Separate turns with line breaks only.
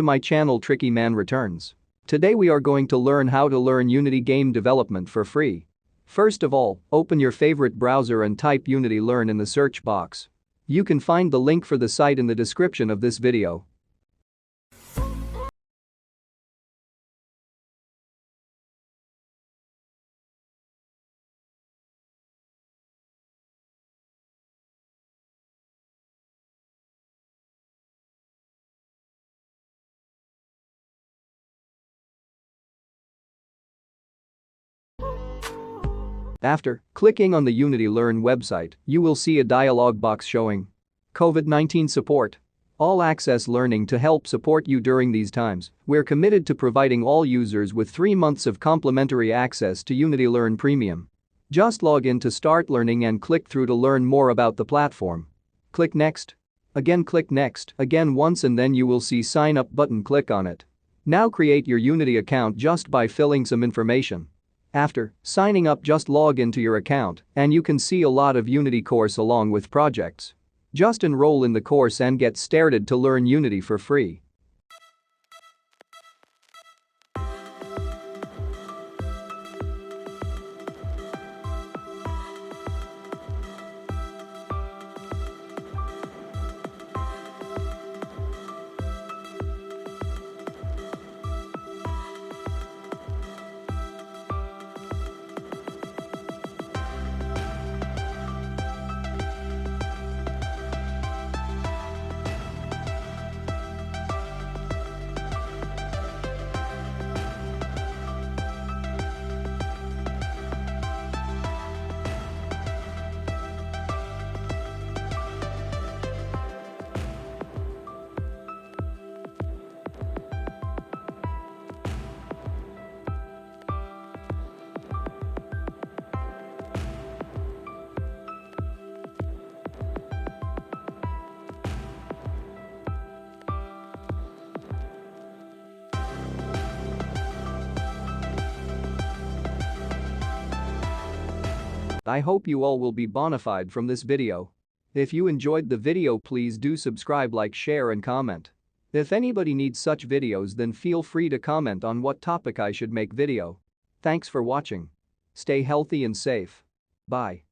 To my channel Tricky Man Returns. Today we are going to learn how to learn Unity game development for free. First of all, open your favorite browser and type Unity Learn in the search box. You can find the link for the site in the description of this video. After clicking on the Unity Learn website, you will see a dialog box showing COVID-19 support. All access learning to help support you during these times. We're committed to providing all users with 3 months of complimentary access to Unity Learn Premium. Just log in to start learning and click through to learn more about the platform. Click Next. Again click Next again once and then you will see Sign Up button, click on it. Now create your Unity account just by filling some information. After signing up, just log into your account and you can see a lot of Unity course along with projects. Just enroll in the course and get started to learn Unity for free. I hope you all will be bonafide from this video. If you enjoyed the video, please do subscribe, like, share and comment. If anybody needs such videos, then feel free to comment on what topic I should make video. Thanks for watching. Stay healthy and safe. Bye.